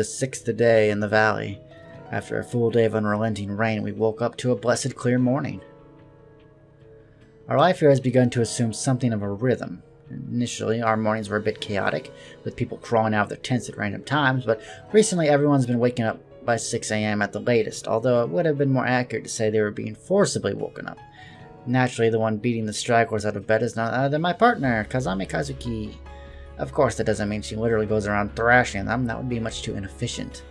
the 6th day in the valley. After a full day of unrelenting rain, we woke up to a blessed clear morning. Our life here has begun to assume something of a rhythm. Initially, our mornings were a bit chaotic, with people crawling out of their tents at random times, but recently everyone's been waking up by 6 a.m. at the latest, although it would have been more accurate to say they were being forcibly woken up. Naturally, the one beating the stragglers out of bed is none other than my partner, Kazami Kazuki. Of course, that doesn't mean she literally goes around thrashing them. That would be much too inefficient.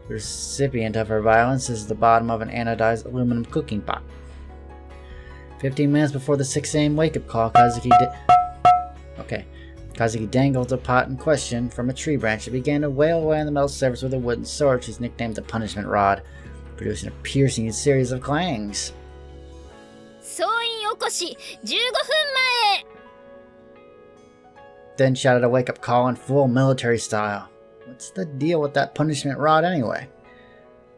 The recipient of her violence is the bottom of an anodized aluminum cooking pot. 15 minutes before the 6 a.m. wake-up call, Kazuki dangled the pot in question from a tree branch and began to wail away on the metal surface with a wooden sword she's nicknamed the Punishment Rod, producing a piercing series of clangs. Then shouted a wake-up call in full military style. What's the deal with that punishment rod anyway?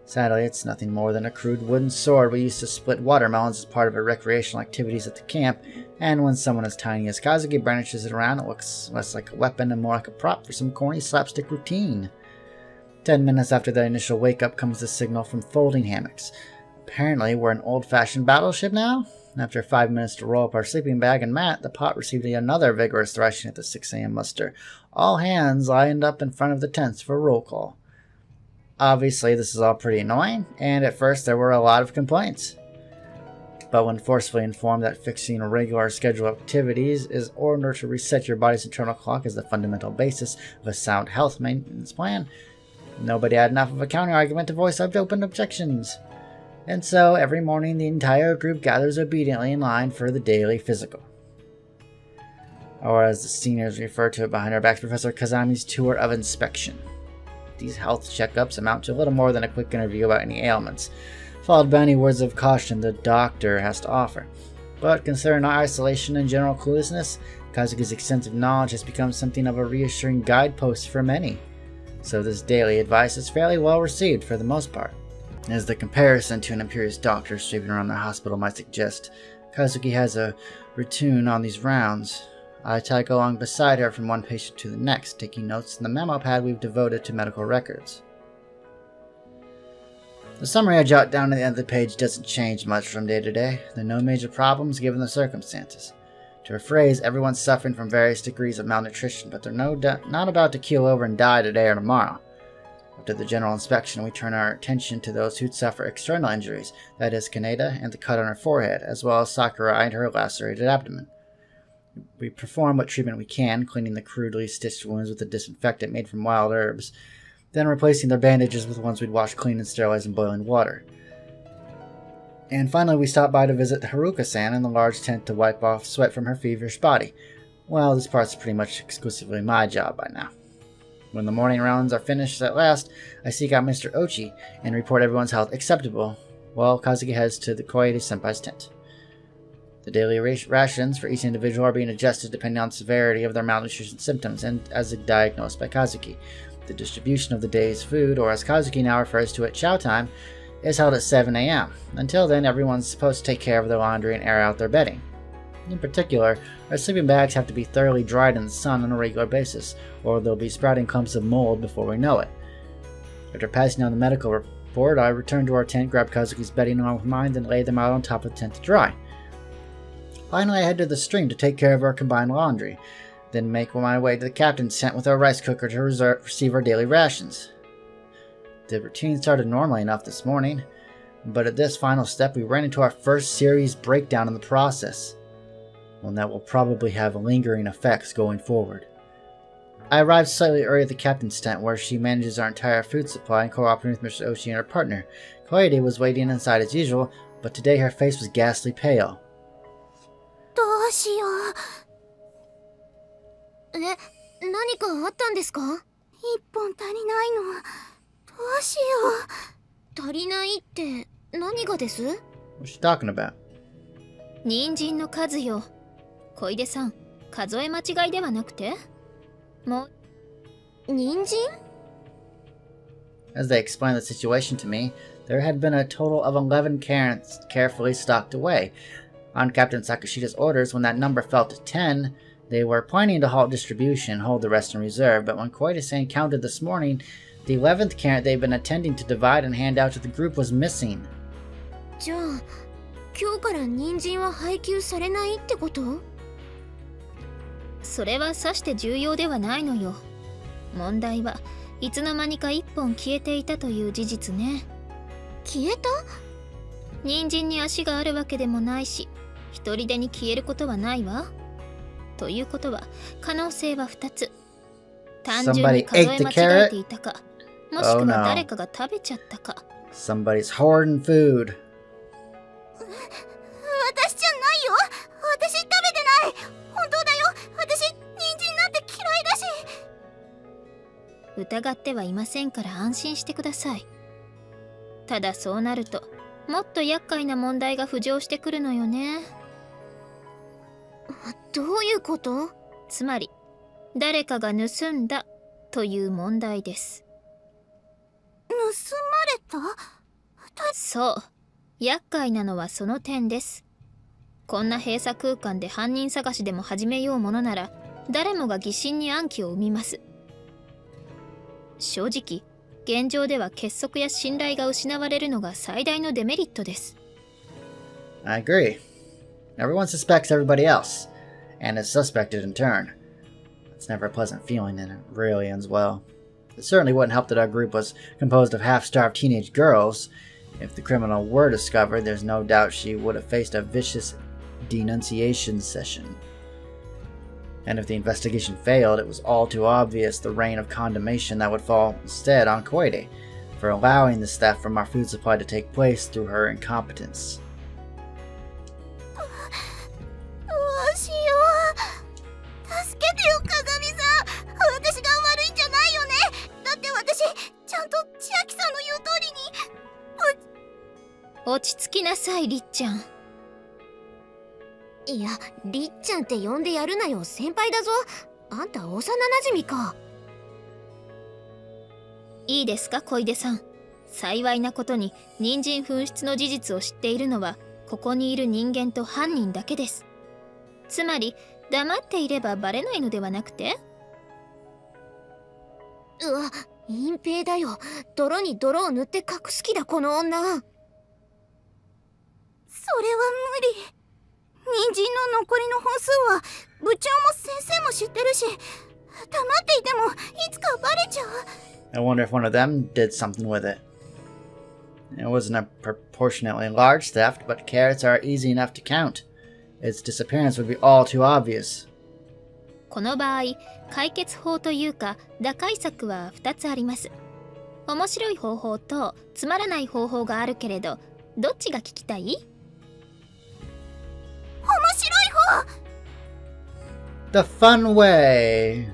Sadly, it's nothing more than a crude wooden sword we used to split watermelons as part of our recreational activities at the camp, and when someone as tiny as Kazuki brandishes it around, it looks less like a weapon and more like a prop for some corny slapstick routine. 10 minutes after the initial wake-up comes the signal from folding hammocks. Apparently, we're an old-fashioned battleship now? After 5 minutes to roll up our sleeping bag and mat, the pot received another vigorous thrashing at the 6 a.m. muster. All hands lined up in front of the tents for roll call. Obviously, this is all pretty annoying, and at first there were a lot of complaints. But when forcefully informed that fixing a regular schedule of activities is in order to reset your body's internal clock as the fundamental basis of a sound health maintenance plan, nobody had enough of a counter-argument to voice up open objections. And so, every morning the entire group gathers obediently in line for the daily physical. Or as the seniors refer to it behind our backs, Professor Kazami's tour of inspection. These health checkups amount to little more than a quick interview about any ailments, followed by any words of caution the doctor has to offer. But considering our isolation and general cluelessness, Kazuki's extensive knowledge has become something of a reassuring guidepost for many. So this daily advice is fairly well received for the most part. As the comparison to an imperious doctor sweeping around the hospital might suggest, Kazuki has a routine on these rounds. I tag along beside her from one patient to the next, taking notes in the memo pad we've devoted to medical records. The summary I jot down at the end of the page doesn't change much from day to day. There are no major problems given the circumstances. To rephrase, everyone's suffering from various degrees of malnutrition, but they're not about to keel over and die today or tomorrow. After the general inspection, we turn our attention to those who'd suffer external injuries, that is, Kaneda and the cut on her forehead, as well as Sakurai and her lacerated abdomen. We perform what treatment we can, cleaning the crudely stitched wounds with a disinfectant made from wild herbs, then replacing their bandages with ones we'd wash clean and sterilize in boiling water. And finally, we stop by to visit Haruka-san in the large tent to wipe off sweat from her feverish body. Well, this part's pretty much exclusively my job by now. When the morning rounds are finished at last, I seek out Mr. Ochi and report everyone's health acceptable, while Kazuki heads to the Koide-senpai's tent. The daily rations for each individual are being adjusted depending on the severity of their malnutrition symptoms and as diagnosed by Kazuki. The distribution of the day's food, or as Kazuki now refers to it, chow time, is held at 7 a.m. Until then, everyone's supposed to take care of their laundry and air out their bedding. In particular, our sleeping bags have to be thoroughly dried in the sun on a regular basis, or they'll be sprouting clumps of mold before we know it. After passing on the medical report, I return to our tent, grab Kazuki's bedding along with mine, then lay them out on top of the tent to dry. Finally, I head to the stream to take care of our combined laundry, then make my way to the captain's tent with our rice cooker to receive our daily rations. The routine started normally enough this morning, but at this final step we ran into our first serious breakdown in the process. One that will probably have lingering effects going forward. I arrived slightly early at the captain's tent, where she manages our entire food supply and cooperating with Mr. Ochi and her partner. Koide was waiting inside as usual, but today her face was ghastly pale. どうしよう。何かあったんですか？一本足りないの。どうしよう。足りないって何がです？ What's she talking about? 人参の数よ。小出さん、数え間違いではなくて？もう、人参? As they explained the situation to me, there had been a total of 11 carrots carefully stocked away. On Captain Sakashida's orders, when that number fell to 10, they were planning to halt distribution and hold the rest in reserve, but when Koide-san counted this morning, The 11th carrot they'd been attending to divide and hand out to the group was missing. じゃあ今日から人参は配給されないってこと？それはさして重要ではないのよ。問題はいつの間にか1本消えていたという事実ね。消えた？人参に足があるわけでもないし、一人でに消えることはないわ。ということは可能性は2つ。単純に数え間違えていたか、もしくは誰かが食べちゃったか。Somebody's hoarding food. 私じゃないよ。私食べてない。本当だよ。私人参なんて嫌いだし。疑ってはいませんから安心してください。ただそうなるともっと厄介な問題が浮上してくるのよね。どういうこと？つまり誰かが盗んだという問題です。盗まれた？そう、厄介なのはその点です。こんな閉鎖空間で犯人探しでも始めようものなら誰もが疑心に暗鬼を生みます。正直現状では結束や信頼が失われるのが最大のデメリットです。I agree. Everyone suspects everybody else, and is suspected in turn. It's never a pleasant feeling, and it rarely ends well. It certainly wouldn't help that our group was composed of half-starved teenage girls. If the criminal were discovered, there's no doubt she would have faced a vicious denunciation session. And if the investigation failed, it was all too obvious the reign of condemnation that would fall instead on Koide for allowing this theft from our food supply to take place through her incompetence. どうしよう。助けてよ、鏡さん。私が悪いんじゃないよね。だって私ちゃんと千秋さんの言う通りに。落ち着きなさい、りっちゃん。いや、りっちゃんって呼んでやるなよ。先輩だぞ。あんた幼馴染か。いいですか、小出さん。幸いなことに人参紛失の事実を知っているのはここにいる人間と犯人だけです。つまり黙っていればバレないのではなくて。うわ、隠蔽だよ。泥に泥を塗って隠す気だ、この女。それは無理。人参の残りの本数は部長も先生も知ってるし、黙っていてもいつかバレちゃう。I wonder if one of them did something with it. It wasn't a proportionately large theft, but carrots are easy enough to count. Its disappearance would be all too obvious. この場合、解決法というか打開策は2つあります。面白い方法とつまらない方法があるけれど、どっちが聞きたい？面白い方。 The fun way.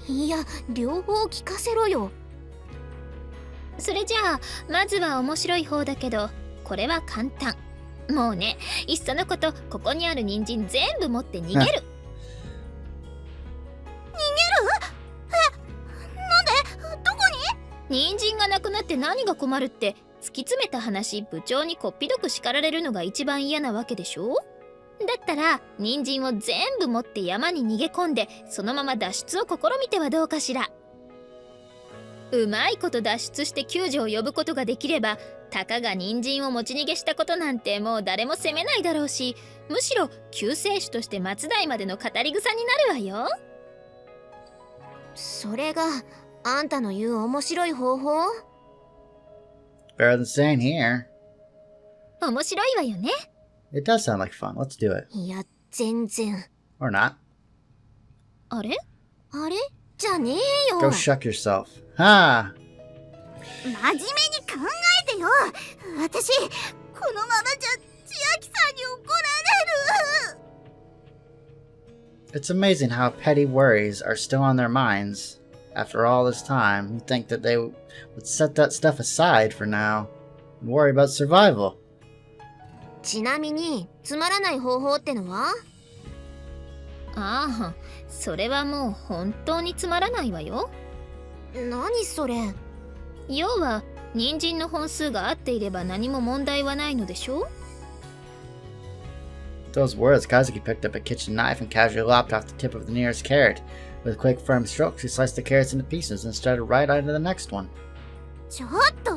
いや、両方聞かせろよ。それじゃあまずは面白い方だけど、これは簡単。もうね、いっそのことここにある人参全部持って逃げる。逃げる？なんで？どこに？人参がなくなって何が困るって、突き詰めた話、部長にこっぴどく叱られるのが一番嫌なわけでしょ？だったら人参を全部持って山に逃げ込んで、そのまま脱出を試みてはどうかしら。うまいこと脱出して救助を呼ぶことができれば、たかが人参を持ち逃げしたことなんてもう誰も責めないだろうし、むしろ救世主として末代までの語り草になるわよ。それがあんたの言う面白い方法？ Better than staying here. 面白いわよね。It does sound like fun. Let's do it. いや、全然。 Or not. あれ？あれ？じゃねえよ。 Go shuck yourself. Ha! 真面目に考えてよ。私、このままじゃ千秋さんに怒られる。 It's amazing how petty worries are still on their minds. After all this time, you'd think that they would set that stuff aside for now and worry about survival. ちなみに、つまらない方法ってのは？ああ、それはもう本当につまらないわよ。何それ？要は人参の本数が合っていれば何も問題はないのでしょう？ With those words, Kazuki picked up a kitchen knife and casually lopped off the tip of the nearest carrot, With quick, firm strokes, she sliced the carrots into pieces and started right on to the next one. ちょっと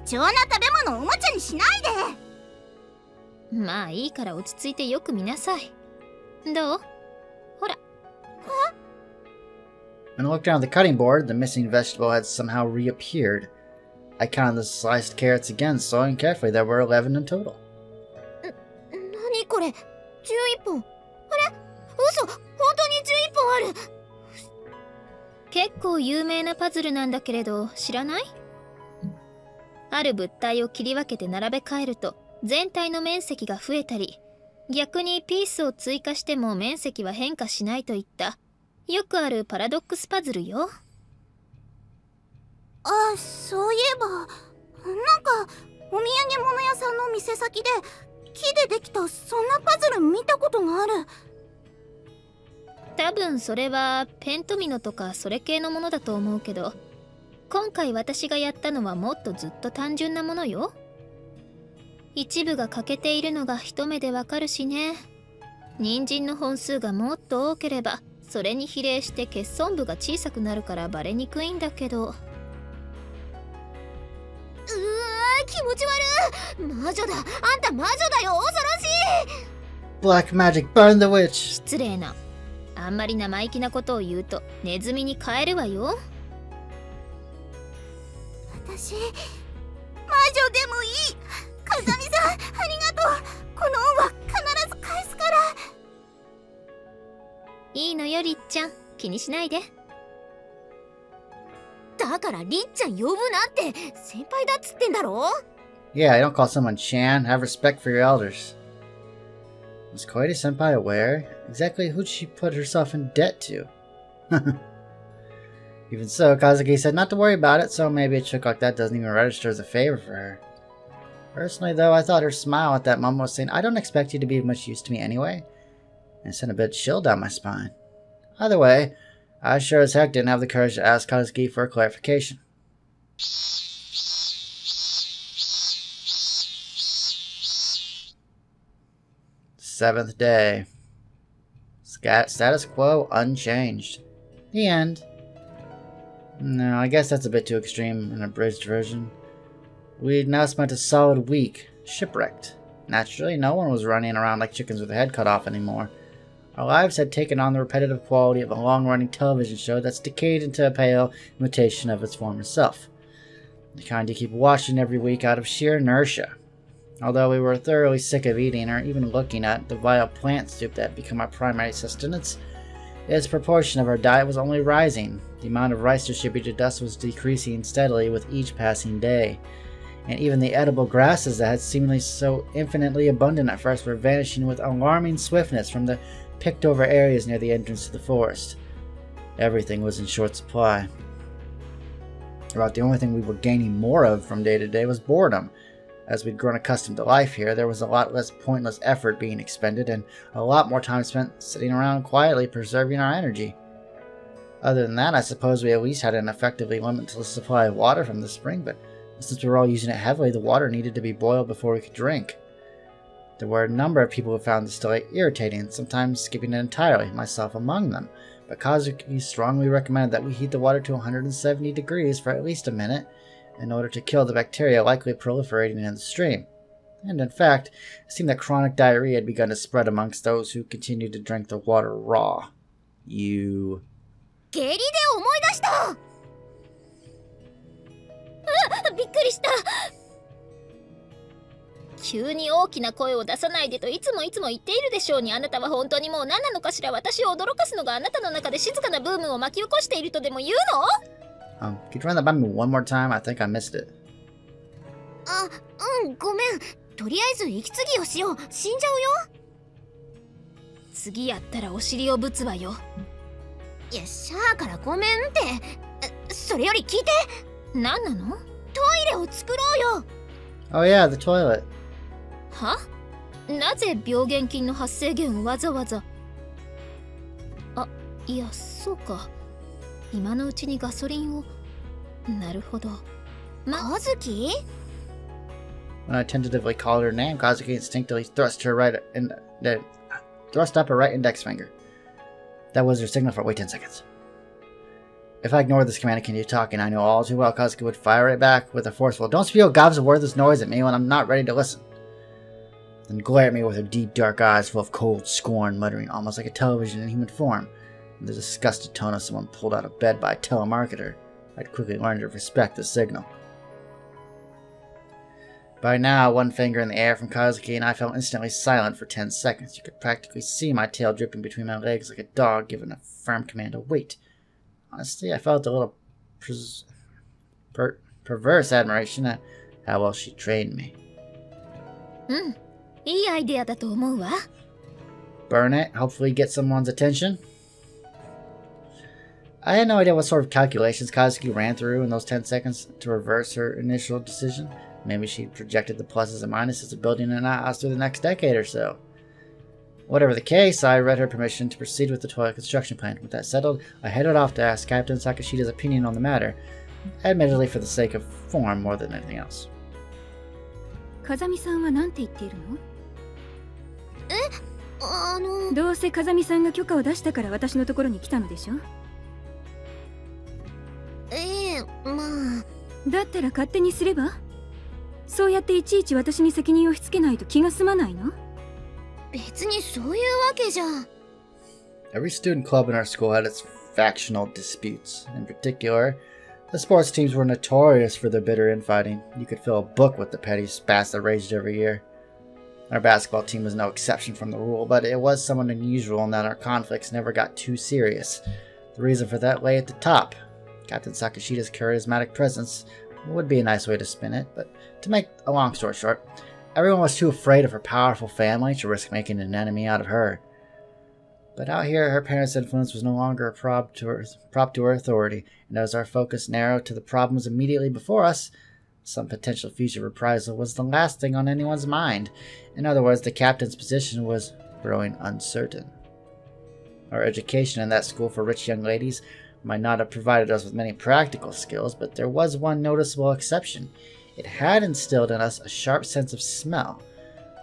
貴重な食べ物をおもちゃにしないで。まあいいから落ち着いてよく見なさい。どう？ほら。When I looked down at the cutting board, the missing vegetable had somehow reappeared. I counted the sliced carrots again, slowing carefully. There were 11 in total. 何これ？11本。あれ？嘘！本当に11本ある。結構有名なパズルなんだけれど知らない？ある物体を切り分けて並べ替えると全体の面積が増えたり、逆にピースを追加しても面積は変化しないといったよくあるパラドックスパズルよ。あ、そういえばなんかお土産物屋さんの店先で木でできたそんなパズル見たことがある。多分それはペントミノとかそれ系のものだと思うけど、今回私がやったのはもっとずっと単純なものよ。一部が欠けているのが一目でわかるしね。人参の本数がもっと多ければそれに比例して欠損部が小さくなるからバレにくいんだけど。気持ち悪い。魔女だ。あんた魔女だよ。恐ろしい。 Black magic, burn the witch! 失礼な。あんまり生意気なことを言うとネズミに変えるわよ。私魔女でもいい。風見さんありがとう。この恩は必ず返すから。いいのよりっちゃん、気にしないで。だからりっちゃん呼ぶなって先輩だっつってんだろ。 Yeah, I don't call someone Chan. Have respect for your elders. Was Koide-senpai aware? Exactly who'd she put herself in debt to? Even so, Kazuki said not to worry about it, so maybe a trick like that doesn't even register as a favor for her. Personally, though, I thought her smile at that moment was saying, I don't expect you to be of much use to me anyway. And it sent a bit of chill down my spine. Either way, I sure as heck didn't have the courage to ask Kazuki for a clarification. Seventh day. Status quo unchanged. The end. No, I guess that's a bit too extreme in an abridged version. We'd now spent a solid week shipwrecked. Naturally, no one was running around like chickens with their head cut off anymore. Our lives had taken on the repetitive quality of a long-running television show that's decayed into a pale imitation of its former self. The kind you keep watching every week out of sheer inertia. Although we were thoroughly sick of eating or even looking at the vile plant soup that had become our primary sustenance, its proportion of our diet was only rising. The amount of rice distributed to us was decreasing steadily with each passing day. And even the edible grasses that had seemingly so infinitely abundant at first were vanishing with alarming swiftness from the picked-over areas near the entrance to the forest. Everything was in short supply. About the only thing we were gaining more of from day to day was boredom. As we'd grown accustomed to life here, there was a lot less pointless effort being expended and a lot more time spent sitting around quietly preserving our energy. Other than that, I suppose we at least had an effectively limitless supply of water from the spring, but since we were all using it heavily, the water needed to be boiled before we could drink. There were a number of people who found this delay irritating, sometimes skipping it entirely, myself among them, but Kazuki strongly recommended that we heat the water to 170 degrees for at least a minute in order to kill the bacteria likely proliferating in the stream. And in fact, it seemed that chronic diarrhea had begun to spread amongst those who continued to drink the water raw. You... 下痢で思い出した。びっくりした。急に大きな声を出さないでといつも言っているでしょうに、あなたは本当にもう何なのかしら。私を驚かすのがあなたの中で静かなブームを巻き起こしているとでも言うの？ could you run that by me one more time? I think I missed it. あ、ごめん。とりあえず息継ぎをしよう。死んじゃうよ。次やったらお尻をぶつわよ。いや、シャアからごめんって。それより聞いて。何なの？トイレを作ろうよ。Oh yeah, the toilet. は？なぜ病原菌の発生源をわざわざ。あ、いや、そうか。今のうちにガソリンを。なるほど。カズキ？ When I tentatively called her name, Kazuki instinctively thrust up her right index finger. That was your signal for wait 10 seconds. If I ignored this command and continued talking, I know all too well Kazuki would fire it back with a forceful, "Don't spew gobs of worthless noise at me when I'm not ready to listen." Then glare at me with her deep dark eyes full of cold scorn, muttering almost like a television in human form, in the disgusted tone of someone pulled out of bed by a telemarketer. I'd quickly learned to respect the signal. By now, one finger in the air from Kazuki, and I felt instantly silent for 10 seconds. You could practically see my tail dripping between my legs like a dog given a firm command to wait. Honestly, I felt a little perverse admiration at how well she trained me. いいアイデアだと思うわ。 Burn it, hopefully get someone's attention. I had no idea what sort of calculations Kazuki ran through in those 10 seconds to reverse her initial decision. Maybe she projected the pluses and minuses of building an house through the next decade or so. Whatever the case, I read her permission to proceed with the toilet construction plan. With that settled, I headed off to ask Captain Sakashida's opinion on the matter, admittedly for the sake of form more than anything else. 風見さんは何て言っているの？どうせ風見さんが許可を出したから私のところに来たのでしょ？まあ。だったら勝手にすれば？そうやっていちいち私に責任を押し付けないと気が済まないの？別にそういうわけじゃ。Every student club in our school had its factional disputes. In particular, the sports teams were notorious for their bitter infighting. You could fill a book with the petty spats that raged every year. Our basketball team was no exception from the rule, but it was somewhat unusual in that our conflicts never got too serious. The reason for that lay at the top. Captain Sakashida's charismatic presence would be a nice way to spin it, but to make a long story short, everyone was too afraid of her powerful family to risk making an enemy out of her. But out here, her parents' influence was no longer a prop to her authority, and as our focus narrowed to the problems immediately before us, some potential future reprisal was the last thing on anyone's mind. In other words, the captain's position was growing uncertain. Our education in that school for rich young ladies might not have provided us with many practical skills, but there was one noticeable exception. It had instilled in us a sharp sense of smell,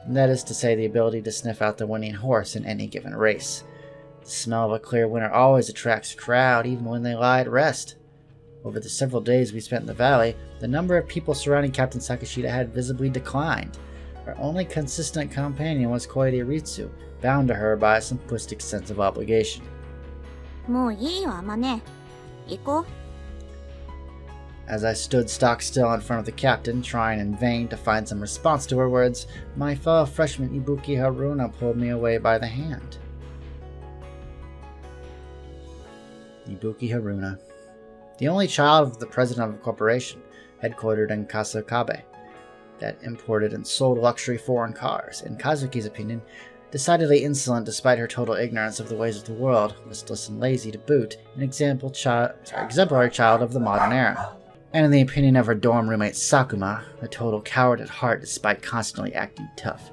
and that is to say the ability to sniff out the winning horse in any given race. The smell of a clear winner always attracts a crowd, even when they lie at rest. Over the several days we spent in the valley, the number of people surrounding Captain Sakashida had visibly declined. Our only consistent companion was Koide Ritsu, bound to her by a simplistic sense of obligation. もういいよ、Amane。行こう。As I stood stock still in front of the captain, trying in vain to find some response to her words, my fellow freshman Ibuki Haruna pulled me away by the hand. Ibuki Haruna, the only child of the president of a corporation headquartered in Kasakabe that imported and sold luxury foreign cars, in Kazuki's opinion, decidedly insolent despite her total ignorance of the ways of the world, listless and lazy to boot, an exemplary child of the modern era. And in the opinion of her dorm roommate Sakuma, a total coward at heart despite constantly acting tough.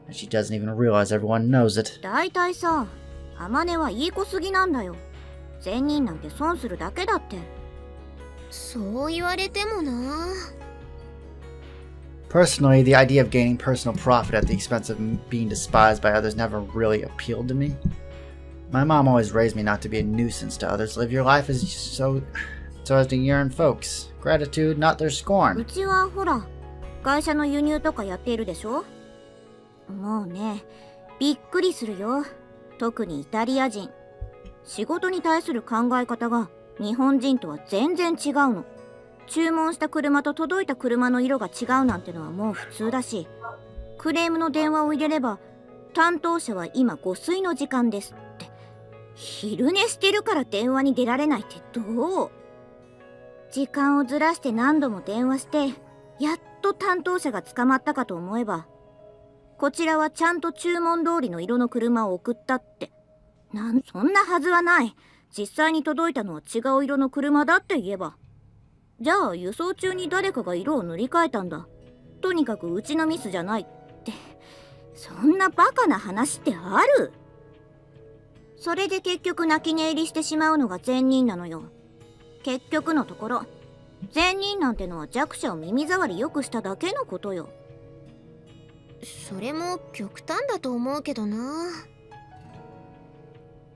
And she doesn't even realize everyone knows it. だいたいさ、Amaneはいい子すぎなんだよ。善人なんて損するだけだって。そう言われてもな。Personally, the idea of gaining personal profit at the expense of being despised by others never really appealed to me. My mom always raised me not to be a nuisance to others. Live your life as so as to yearn folks. Gratitude, not their scorn. うちはほら、会社の輸入とかやっているでしょ。もうね、びっくりするよ。特にイタリア人。仕事に対する考え方が日本人とは全然違うの。注文した車と届いた車の色が違うなんてのはもう普通だし、クレームの電話を入れれば、担当者は今誤水の時間ですって。昼寝してるから電話に出られないってどう？時間をずらして何度も電話して、やっと担当者が捕まったかと思えば、こちらはちゃんと注文通りの色の車を送ったって。そんなはずはない。実際に届いたのは違う色の車だって言えば。じゃあ輸送中に誰かが色を塗り替えたんだ。とにかくうちのミスじゃないって。そんなバカな話ってある？それで結局泣き寝入りしてしまうのが善人なのよ。結局のところ、善人なんてのは弱者を耳障り良くしただけのことよ。それも極端だと思うけどな。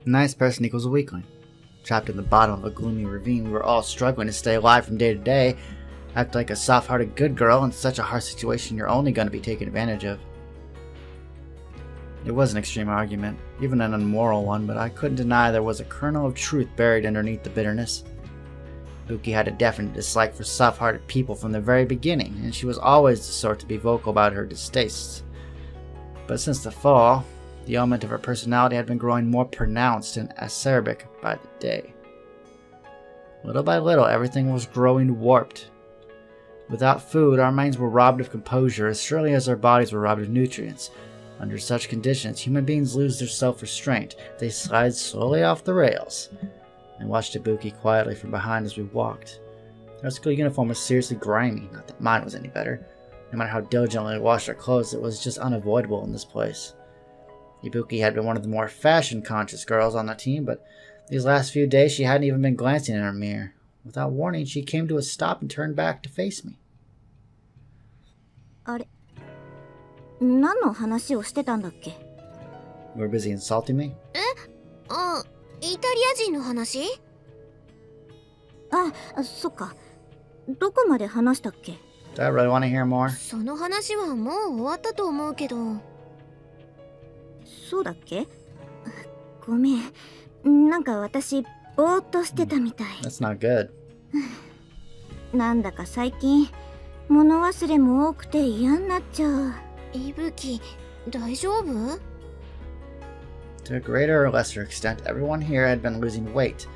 A nice person equals a weakling. Trapped in the bottom of a gloomy ravine, we were all struggling to stay alive from day to day. Act like a soft-hearted good girl in such a hard situation, you're only going to be taken advantage of. It was an extreme argument, even an immoral one, but I couldn't deny there was a kernel of truth buried underneath the bitterness. Buki had a definite dislike for soft-hearted people from the very beginning, and she was always the sort to be vocal about her distastes. But since the fall, the element of her personality had been growing more pronounced and acerbic by the day. Little by little, everything was growing warped. Without food, our minds were robbed of composure as surely as our bodies were robbed of nutrients. Under such conditions, human beings lose their self-restraint. They slide slowly off the rails. I watched Ibuki quietly from behind as we walked. Our school uniform was seriously grimy, not that mine was any better. No matter how diligently we washed our clothes, it was just unavoidable in this place. Ibuki had been one of the more fashion-conscious girls on the team, but these last few days she hadn't even been glancing in her mirror. Without warning, she came to a stop and turned back to face me. あれ、何の話をしてたんだっけ? You were busy insulting me? あ、イタリア人の話? あ、そっか。どこまで話したっけ? Do I really want to hear more? その話はもう終わったと思うけど。そうだっけ? ごめん。なんか私、ぼーっとしてたみたい。That's not good. なんだか最近、物忘れも多くて嫌になっちゃう。いぶき、大丈夫? To a greater or lesser extent, everyone here had been losing weight.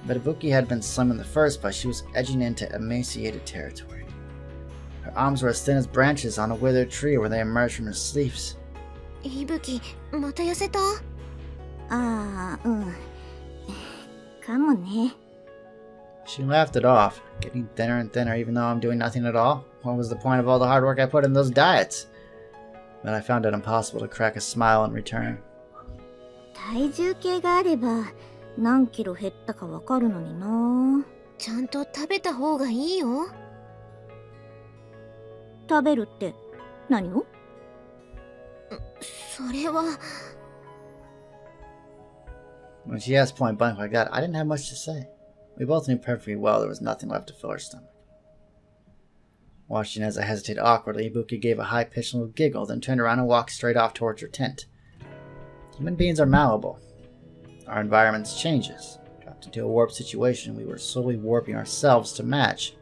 But Ibuki had been slim in the first place. She was edging into emaciated territory. Her arms were as thin as branches on a withered tree where they emerged from her sleeves. いぶき、また痩せた? ああ、うん。かもね。She laughed it off, getting thinner and thinner even though I'm doing nothing at all. What was the point of all the hard work I put in those diets? But I found it impossible to crack a smile in return. 体重計があれば何キロ減ったかわかるのにな。ちゃんと食べた方がいいよ。食べるって何を? それは。When she asked point blank like that, I didn't have much to say. We both knew perfectly well there was nothing left to fill our stomach. Watching as I hesitated awkwardly, Ibuki gave a high-pitched little giggle, then turned around and walked straight off towards her tent. Human beings are malleable. Our environments change us. Trapped into a warped situation, we were slowly warping ourselves to match.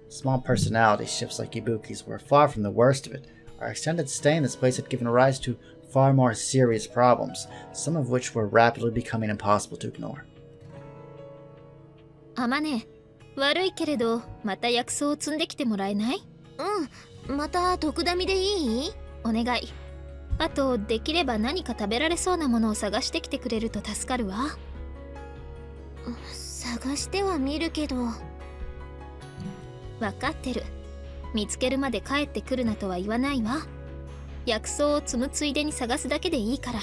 Small personality shifts like Ibuki's were far from the worst of it. Our extended stay in this place had given rise to far more serious problems, some of which were rapidly becoming impossible to ignore. Amane, 悪いけれど、また薬草を積んできてもらえない? うん、また特ダミでいい? お願い。あと、できれば何か食べられそうなものを探してきてくれると助かるわ。探してはみるけど。わかってる。見つけるまで帰ってくるなとは言わないわ。薬草を積むついでに探すだけでいいから。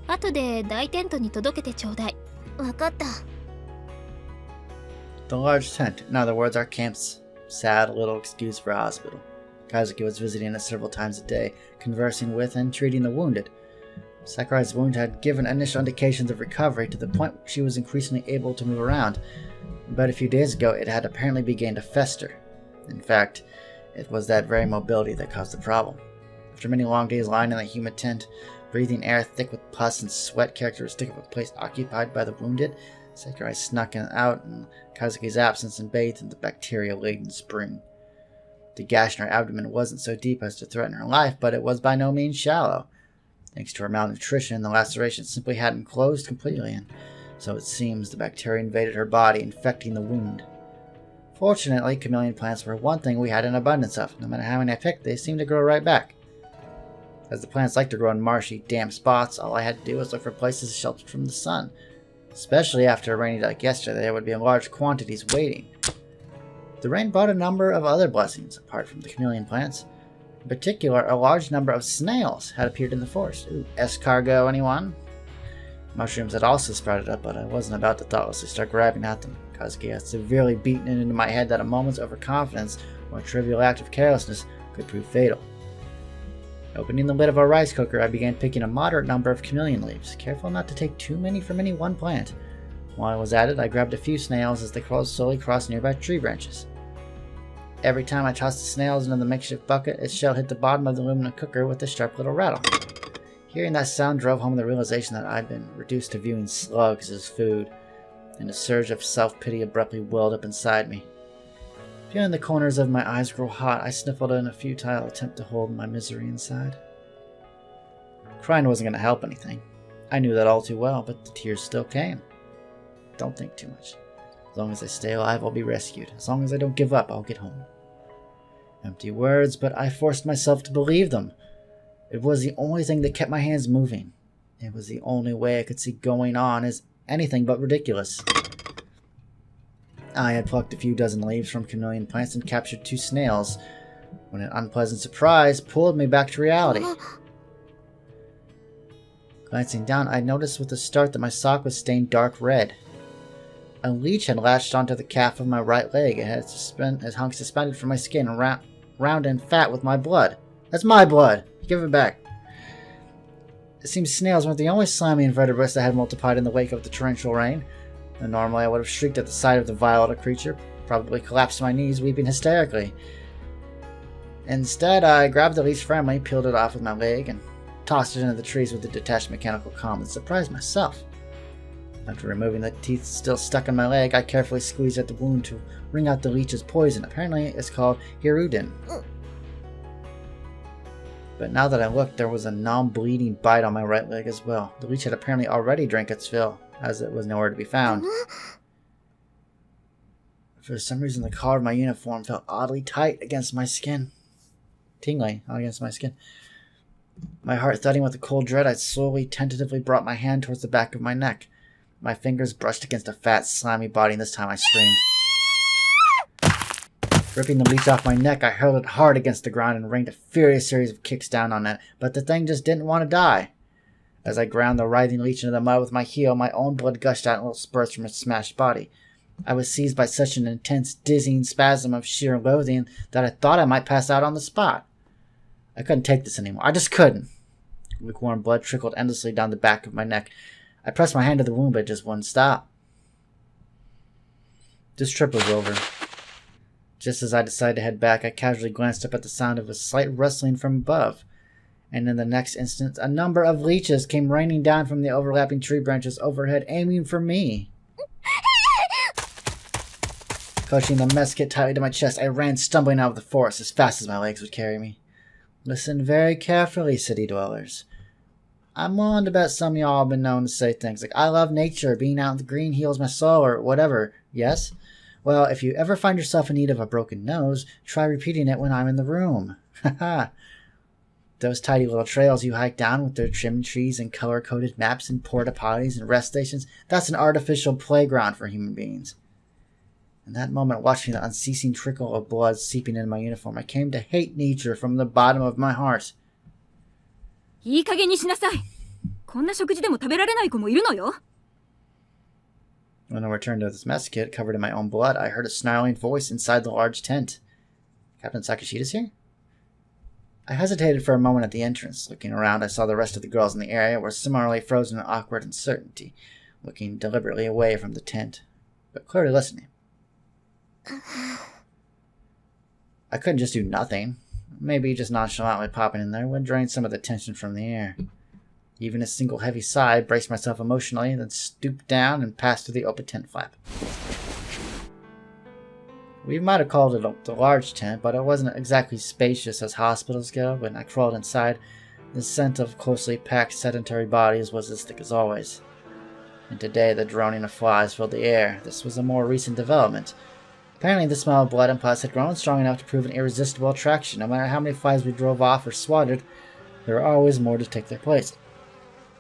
後で大テントに届けてちょうだい。わかった。The large tent, in other words, our camp's sad little excuse for a hospital. Kazuki was visiting us several times a day, conversing with and treating the wounded. Sakurai's wound had given initial indications of recovery to the point where she was increasingly able to move around, but a few days ago it had apparently begun to fester. In fact, it was that very mobility that caused the problem. After many long days lying in the humid tent, breathing air thick with pus and sweat characteristic of a place occupied by the wounded, Sakurai snuck out in Kazuki's absence and bathed in the bacteria-laden spring. The gash in her abdomen wasn't so deep as to threaten her life, but it was by no means shallow. Thanks to her malnutrition, the laceration simply hadn't closed completely, and so it seems the bacteria invaded her body, infecting the wound. Fortunately, chameleon plants were one thing we had an abundance of. No matter how many I picked, they seemed to grow right back. As the plants like to grow in marshy, damp spots, all I had to do was look for places sheltered from the sun. Especially after a rainy day like yesterday, there would be large quantities waiting. The rain brought a number of other blessings, apart from the chameleon plants. In particular, a large number of snails had appeared in the forest. Ooh, escargot, anyone? Mushrooms had also sprouted up, but I wasn't about to thoughtlessly start grabbing at them. Kazuki had severely beaten it into my head that a moment's overconfidence or a trivial act of carelessness could prove fatal. Opening the lid of our rice cooker, I began picking a moderate number of chameleon leaves, careful not to take too many from any one plant. While I was at it, I grabbed a few snails as they crawled slowly across nearby tree branches. Every time I tossed the snails into the makeshift bucket, its shell hit the bottom of the aluminum cooker with a sharp little rattle. Hearing that sound drove home the realization that I'd been reduced to viewing slugs as food, and a surge of self-pity abruptly welled up inside me. Feeling the corners of my eyes grow hot, I sniffled in a futile attempt to hold my misery inside. Crying wasn't going to help anything. I knew that all too well, but the tears still came. Don't think too much. As long as I stay alive, I'll be rescued. As long as I don't give up, I'll get home. Empty words, but I forced myself to believe them. It was the only thing that kept my hands moving. It was the only way I could see going on as anything but ridiculous. I had plucked a few dozen leaves from chameleon plants and captured 2 snails, when an unpleasant surprise pulled me back to reality. Glancing down, I noticed with a start that my sock was stained dark red. A leech had latched onto the calf of my right leg and had hung suspended from my skin, round and fat with my blood. That's my blood! Give it back. It seems snails weren't the only slimy invertebrates that had multiplied in the wake of the torrential rain. And normally I would have shrieked at the sight of the vile little creature, probably collapsed to my knees, weeping hysterically. Instead, I grabbed the leech firmly, peeled it off with my leg, and tossed it into the trees with a detached mechanical calm and surprised myself. After removing the teeth still stuck in my leg, I carefully squeezed at the wound to wring out the leech's poison. Apparently, it's called hirudin. But now that I looked, there was a non-bleeding bite on my right leg as well. The leech had apparently already drank its fill, as it was nowhere to be found. For some reason, the collar of my uniform felt oddly tight against my skin. Tingling against my skin. My heart thudding with a cold dread, I slowly, tentatively brought my hand towards the back of my neck. My fingers brushed against a fat, slimy body, and this time I screamed. Ripping the leech off my neck, I hurled it hard against the ground and rained a furious series of kicks down on it, but the thing just didn't want to die. As I ground the writhing leech into the mud with my heel, my own blood gushed out in little spurts from its smashed body. I was seized by such an intense, dizzying spasm of sheer loathing that I thought I might pass out on the spot. I couldn't take this anymore. I just couldn't. Lukewarm blood trickled endlessly down the back of my neck. I pressed my hand to the wound, but it just wouldn't stop. This trip was over. Just as I decided to head back, I casually glanced up at the sound of a slight rustling from above. And in the next instant, a number of leeches came raining down from the overlapping tree branches overhead, aiming for me. Clutching the mess kit tightly to my chest, I ran stumbling out of the forest as fast as my legs would carry me. Listen very carefully, city dwellers. I'm willing to bet some of y'all have been known to say things like, I love nature, being out in the green heals my soul, or whatever, yes? Well, if you ever find yourself in need of a broken nose, try repeating it when I'm in the room. Haha. Those tidy little trails you hike down with their trimmed trees and color-coded maps and porta-potties and rest stations, that's an artificial playground for human beings. In that moment, watching the unceasing trickle of blood seeping into my uniform, I came to hate nature from the bottom of my heart. いい加減にしなさい。こんな食事でも食べられない子もいるのよ。 When I returned to this mess kit, covered in my own blood, I heard a snarling voice inside the large tent. Captain Sakashida's here? I hesitated for a moment at the entrance. Looking around, I saw the rest of the girls in the area were similarly frozen in awkward uncertainty, looking deliberately away from the tent, but clearly listening. I couldn't just do nothing. Maybe just nonchalantly popping in there would drain some of the tension from the air. Even a single heavy sigh, I braced myself emotionally, then stooped down and passed through the open tent flap. We might have called it the large tent, but it wasn't exactly spacious as hospitals go. When I crawled inside, the scent of closely packed sedentary bodies was as thick as always. And today the droning of flies filled the air. This was a more recent development. Apparently the smell of blood and pus had grown strong enough to prove an irresistible attraction. No matter how many flies we drove off or swatted, there were always more to take their place.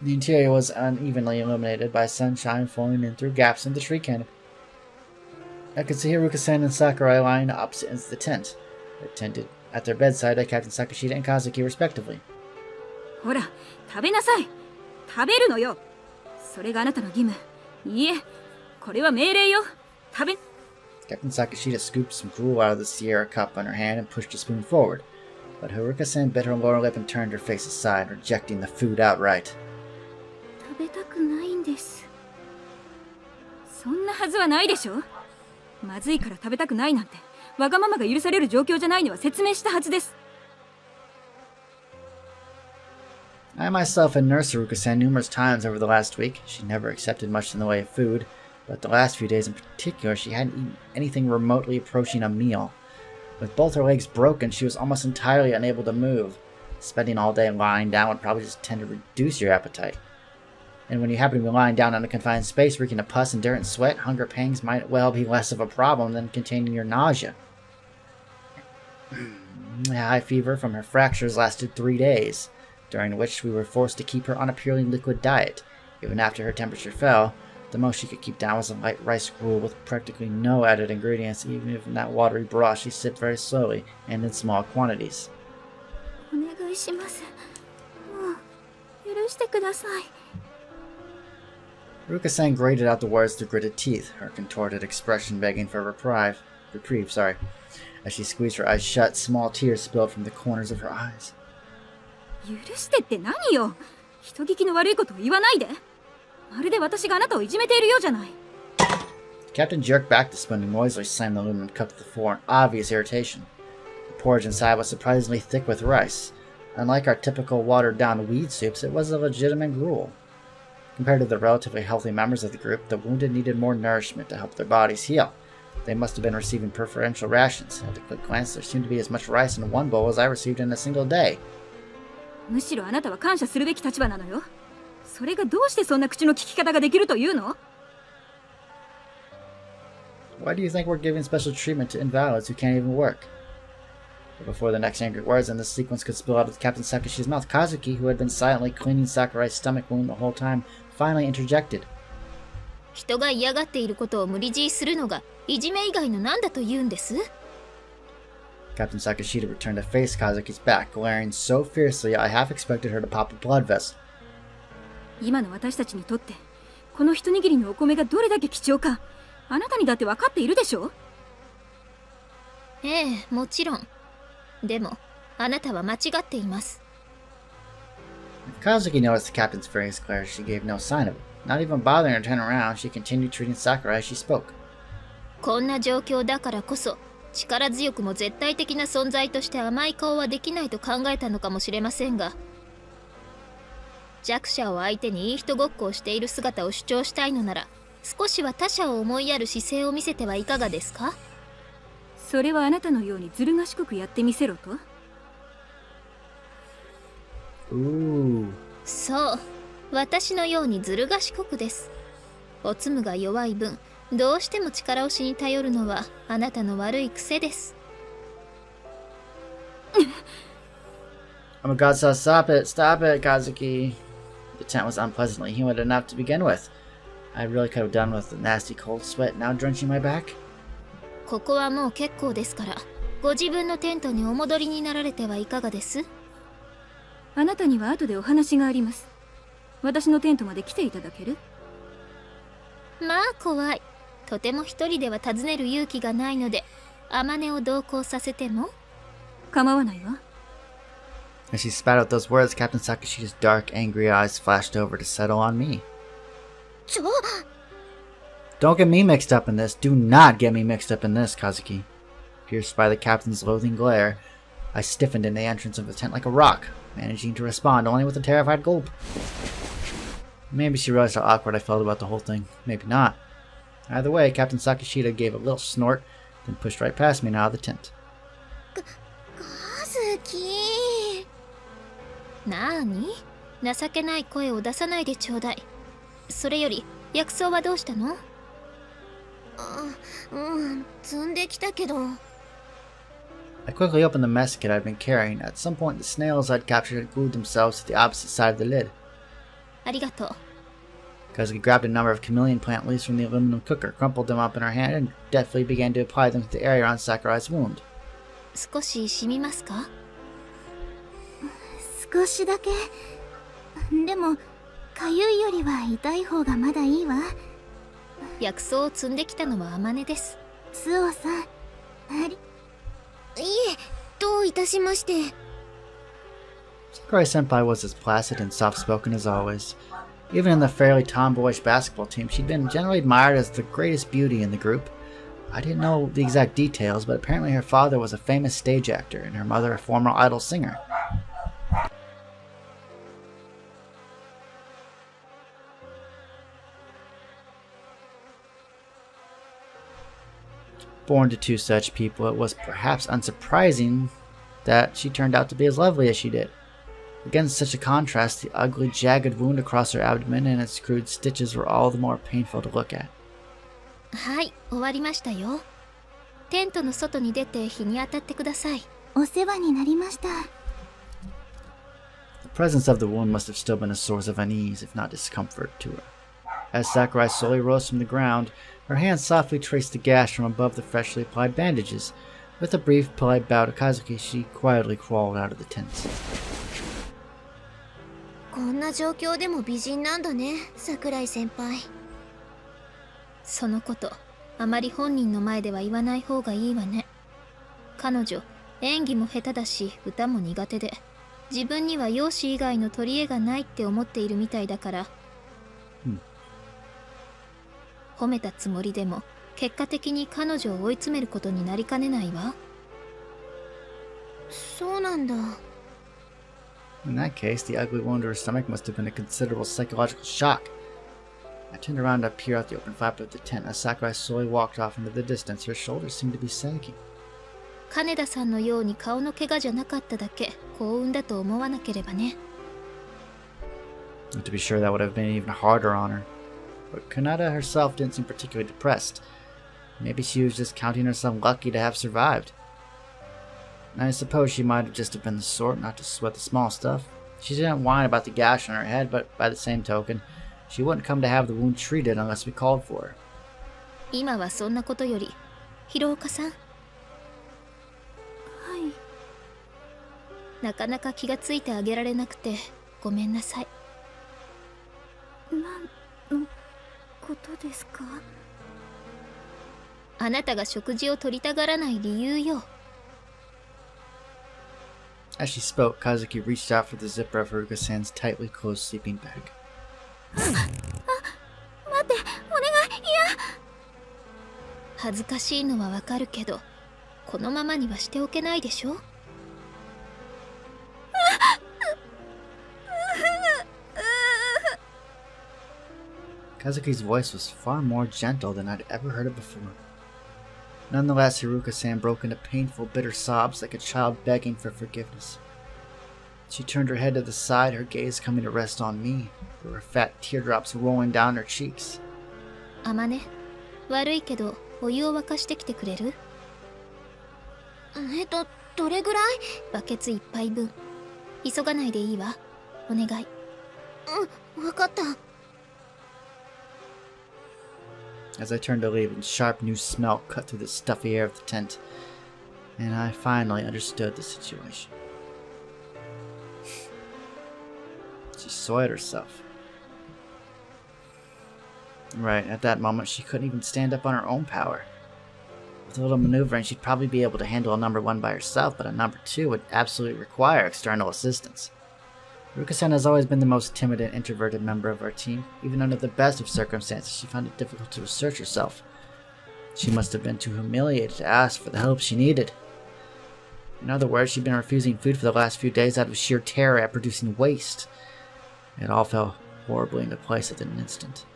The interior was unevenly illuminated by sunshine flowing in through gaps in the tree canopy. I could see Haruka-san and Sakurai lying opposite ends of the tent, attended at their bedside by Captain Sakashida and Kazuki respectively. ほら、食べなさい。食べるのよ。それがあなたの義務。いいえ、これは命令よ。食べ... Captain Sakashida scooped some gruel out of the Sierra cup on her hand and pushed a spoon forward. but Haruka-san bit her lower lip and turned her face aside, rejecting the food outright. 食べたくないんです。そんなはずはないでしょ。まずいから食べたくないなんてわがままが許される状況じゃないのは説明したはずです。I myself had nursed Haruka-san numerous times over the last week. She never accepted much in the way of food, but the last few days in particular, she hadn't eaten anything remotely approaching a meal. With both her legs broken, she was almost entirely unable to move. Spending all day lying down would probably just tend to reduce your appetite. And when you happen to be lying down in a confined space reeking of pus and dirt and sweat, hunger pangs might well be less of a problem than containing your nausea. High fever from her fractures lasted 3 days, during which we were forced to keep her on a purely liquid diet. Even after her temperature fell, the most she could keep down was a light rice gruel with practically no added ingredients. Even if in that watery broth she sipped very slowly and in small quantities. お願いします。もう許してください。Haruka-san grated out the words through gritted teeth, her contorted expression begging for reprieve, as she squeezed her eyes shut. Small tears spilled from the corners of her eyes. 許してって何よ。人聞きの悪いことを言わないで。まるで私があなたをいじめているようじゃない。The captain jerked back the spoon and noisily slammed the aluminum cup to the floor in obvious irritation. The porridge inside was surprisingly thick with rice. Unlike our typical watered-down weed soups, it was a legitimate gruel. Compared to the relatively healthy members of the group, the wounded needed more nourishment to help their bodies heal. They must have been receiving preferential rations. At a quick glance, there seemed to be as much rice in one bowl as I received in a single day. むしろあなたは感謝するべき立場なのよ。それがどうしてそんな口の利き方ができるというの？ Why do you think we're giving special treatment to invalids who can't even work? But before the next angry words in this sequence could spill out of Captain Sakashi's mouth, Kazuki, who had been silently cleaning Sakurai's stomach wound the whole time, finally interjected. 人が嫌がっていることを無理強いするのがいじめ以外の何だと言うんです？ Captain Sakashida returned to face Kazuki's back, glaring so fiercely I half expected her to pop a blood vessel. 今の私たちにとってこの一握りのお米がどれだけ貴重かあなたにだって分かっているでしょ？ええ、もちろん。でもあなたは間違っています。If Kazuki noticed the captain's furious glare, she gave no sign of it. Not even bothering to turn around, she continued treating Sakurai as she spoke. こんな状況だからこそ力強くも絶対的な存在として甘い顔はできないと考えたのかもしれませんが、弱者を相手にいい人ごっこをしている姿を主張したいのなら、少しは他者を思いやる姿勢を見せてはいかがですか？それはあなたのようにずる賢くやってみせろと？そう、私のようにずる賢くです。おつむが弱い分、どうしても力押しに頼るのはあなたの悪い癖です。Oh my god, stop it, Kazuki. The tent was unpleasantly humid enough to begin with. I really could have done with the nasty cold sweat now drenching my back. ここはもう結構ですから、ご自分のテントにお戻りになられてはいかがです？あなたには後でお話があります。私のテントまで来ていただける？まあ怖い。とても一人では訪ねる勇気がないので、Amaneを同行させても？構わないわ。As she spat out those words, Captain Sakashi's dark, angry eyes flashed over to settle on me. Don't get me mixed up in this. Do not get me mixed up in this, Kazuki. Pierced by the captain's loathing glare, I stiffened in the entrance of the tent like a rock, managing to respond only with a terrified gulp. Maybe she realized how awkward I felt about the whole thing. Maybe not. Either way, Captain Sakashida gave a little snort, then pushed right past me and out of the tent. Kazuki! なーに？情けない声を出さないでちょうだい。それより、薬草はどうしたの？積んできたけど。I quickly opened the mess kit I'd been carrying. At some point, the snails I'd captured had glued themselves to the opposite side of the lid. ありがとう。Kazuki grabbed a number of chameleon plant leaves from the aluminum cooker, crumpled them up in her hand, and deftly began to apply them to the area on Sakurai's wound. 少し染みますか？少しだけ。でも、かゆいよりは痛い方がまだいいわ。薬草を積んできたのはAmaneです。スオさん、いえ、どういたしまして。Sakurai-senpai was as placid and soft-spoken as always. Even in the fairly tomboyish basketball team, she'd been generally admired as the greatest beauty in the group. I didn't know the exact details, but apparently her father was a famous stage actor and her mother a former idol singer. Born to two such people, it was perhaps unsurprising that she turned out to be as lovely as she did. Against such a contrast, the ugly, jagged wound across her abdomen and its crude stitches were all the more painful to look at. はい、終わりましたよ。テントの外に出て日に当たってください。お世話になりました。The presence of the wound must have still been a source of unease, if not discomfort, to her. As Sakurai slowly rose from the ground, her hands softly traced the gash from above the freshly applied bandages. With a brief, polite bow to Kazuki, she quietly crawled out of the tent. こんな状況でも美人なんだね、桜井先輩。そのこと、あまり本人の前では言わない方がいいわね。彼女、演技も下手だし、歌も苦手で、自分には容姿以外の取り柄がないって思っているみたいだから。褒めたつもりでも、結果的に彼女を追い詰めることになりかねないわ。そうなんだ。In that case, the ugly wound to her stomach must have been a considerable psychological shock. I turned around to peer out the open flap of the tent as Sakurai slowly walked off into the distance. Her shoulders seemed to be sagging. 金田さんのように顔の怪我じゃなかっただけ幸運だと思わなければね。And to be sure, that would have been even harder on her. But Kanata herself didn't seem particularly depressed. Maybe she was just counting herself lucky to have survived. I suppose she might have just have been the sort not to sweat the small stuff. She didn't whine about the gash on her head, but by the same token, she wouldn't come to have the wound treated unless we called for her. 今はそんなことより、広岡さん。はい。なかなか気がついてあげられなくてごめんなさい。何のことですか？あなたが食事を取りたがらない理由よ。As she spoke, Kazuki reached out for the zipper of Haruka-san's tightly closed sleeping bag. 待って、お願い、いや。恥ずかしいのはわかるけど、このままにはしておけないでしょ。Kazuki's voice was far more gentle than I'd ever heard it before. Nonetheless, Haruka-san broke into painful, bitter sobs like a child begging for forgiveness. She turned her head to the side, her gaze coming to rest on me, there were fat teardrops rolling down her cheeks. あまね、悪いけどお湯を沸かしてきてくれる？どれぐらい？バケツ1杯分。急がないでいいわ。お願い。わかった。As I turned to leave, a sharp new smell cut through the stuffy air of the tent, and I finally understood the situation. She soiled herself. Right, at that moment, she couldn't even stand up on her own power. With a little maneuvering, she'd probably be able to handle a number 1 by herself, but a number 2 would absolutely require external assistance. Haruka-san has always been the most timid and introverted member of our team. Even under the best of circumstances, she found it difficult to assert herself. She must have been too humiliated to ask for the help she needed. In other words, she'd been refusing food for the last few days out of sheer terror at producing waste. It all fell horribly into place at an instant.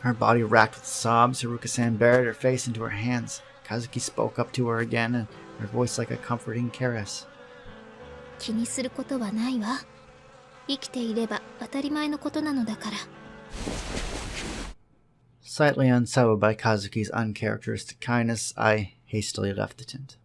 Her body racked with sobs, Haruka-san buried her face into her hands. Kazuki spoke up to her again, and her voice like a comforting caress. 気にすることはないわ。生きていれば当たり前のことなのだから。Slightly unsettled by Kazuki's uncharacteristic kindness, I hastily left the tent.